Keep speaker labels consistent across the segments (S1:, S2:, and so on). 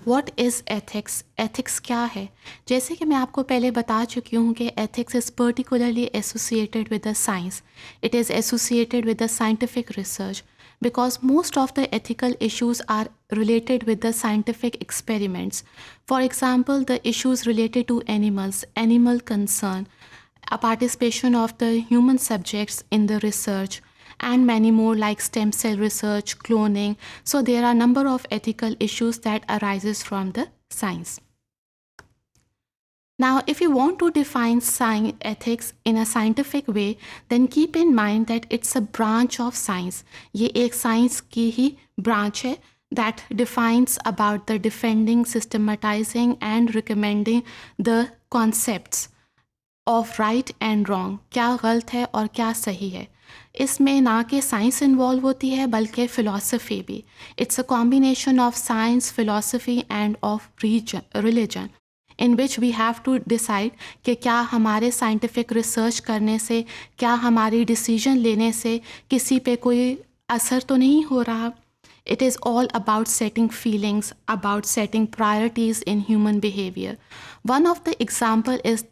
S1: What is ethics? Ethics क्या है? जैसे कि मैं आपको पहले बता चुकी हूँ कि ethics is particularly associated with the science. It is associated with the scientific research because most of the ethical issues are related with the scientific experiments. For example, the issues related to animals, animal concern, a participation of the human subjects in the research, and many more like stem cell research, cloning. So there are a number of ethical issues that arises from the science. Now, if you want to define ethics in a scientific way, then keep in mind that it's a branch of science. ये एक science की ही branch है that defines about the defending, systematizing and recommending the concepts of right and wrong. क्या गलत है और क्या सही है. इसमें ना कि साइंस इन्वॉल्व होती है बल्कि फ़िलॉसफी भी. It's a combination of science, philosophy end of religion in which we have to decide कि क्या हमारे साइंटिफिक रिसर्च करने से, क्या हमारी डिसीजन लेने से किसी पे कोई असर तो नहीं हो रहा. It is all about setting feelings, about setting priorities in human behavior. One of the example is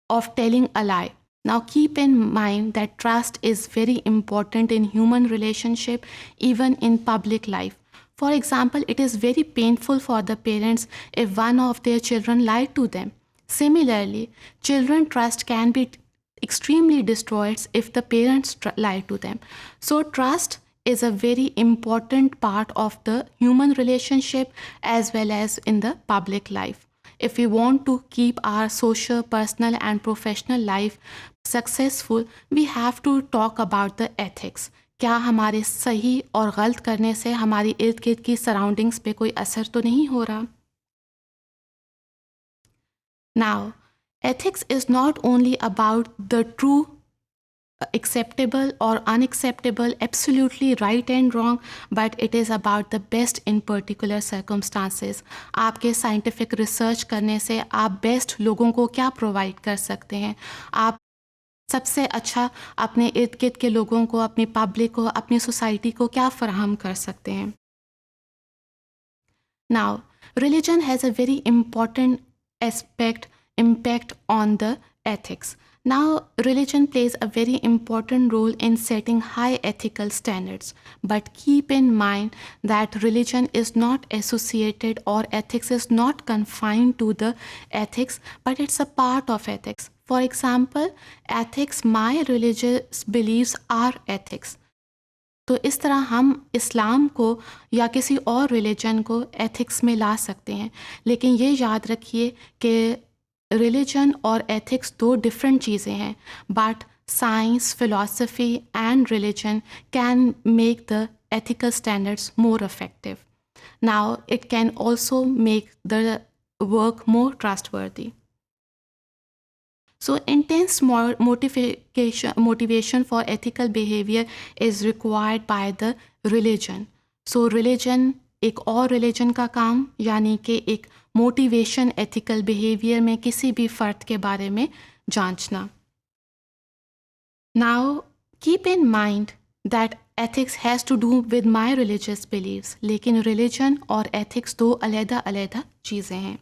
S1: of telling a lie. Now keep in mind that trust is very important in human relationship, even in public life. For example, it is very painful for the parents if one of their children lied to them. Similarly, children trust can be extremely destroyed if the parents lie to them. So trust is a very important part of the human relationship as well as in the public life. If we want to keep our social, personal and professional life successful, we have to talk about the ethics. क्या हमारे सही और गलत करने से हमारी इर्द गिर्द की सराउंडिंग्स पे कोई असर तो नहीं हो रहा. Now, ethics is not only about the true acceptable or unacceptable, absolutely right and wrong, but it is about the best in particular circumstances. आपके साइंटिफिक रिसर्च करने से आप बेस्ट लोगों को क्या प्रोवाइड कर सकते हैं, आप सबसे अच्छा अपने इर्द गिर्द के लोगों को, अपनी पब्लिक को, अपनी सोसाइटी को क्या फराहम कर सकते हैं. Now, religion has a very important impact on the ethics. Now, religion plays a very important role in setting high ethical standards. But keep in mind that religion is not associated or ethics is not confined to the ethics, but it's a part of ethics. For example, ethics, my religious beliefs are ethics. तो इस तरह हम इस्लाम को या किसी और religion को ethics में ला सकते हैं. लेकिन ये याद रखिए कि रिलीजन और एथिक्स दो डिफरेंट चीज़ें हैं. But science, philosophy and religion can make the ethical standards more effective. Now, it can also make the work more trustworthy. So intense motivation for ethical behavior is required by the religion. So religion एक और religion का काम यानी कि एक motivation ethical behavior में किसी भी फर्द के बारे में जांचना. Now keep in mind that ethics has to do with my religious beliefs. लेकिन religion और ethics दो अलग-अलग चीज़ें हैं.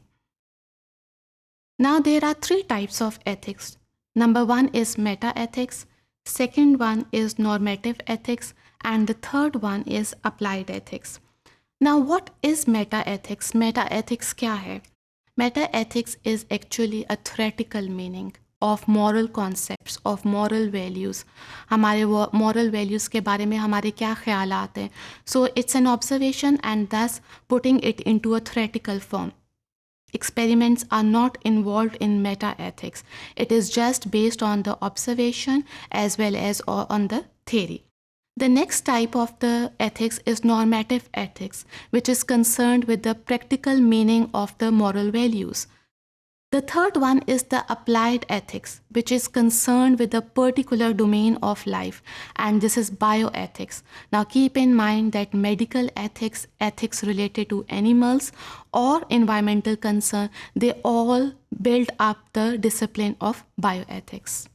S1: Now there are three types of ethics. Number one is meta-ethics, second one is normative ethics, and the third one is applied ethics. Now what is meta-ethics? Meta-ethics क्या है? Meta-ethics is actually a theoretical meaning of moral concepts, of moral values. हमारे moral values के बारे में हमारे क्या ख्यालात हैं. So it's an observation and thus putting it into a theoretical form. Experiments are not involved in meta-ethics. It is just based on the observation as well as on the theory. The next type of the ethics is normative ethics, which is concerned with the practical meaning of the moral values. The third one is the applied ethics, which is concerned with a particular domain of life, and this is bioethics. Now keep in mind that medical ethics, ethics related to animals or environmental concern, they all build up the discipline of bioethics.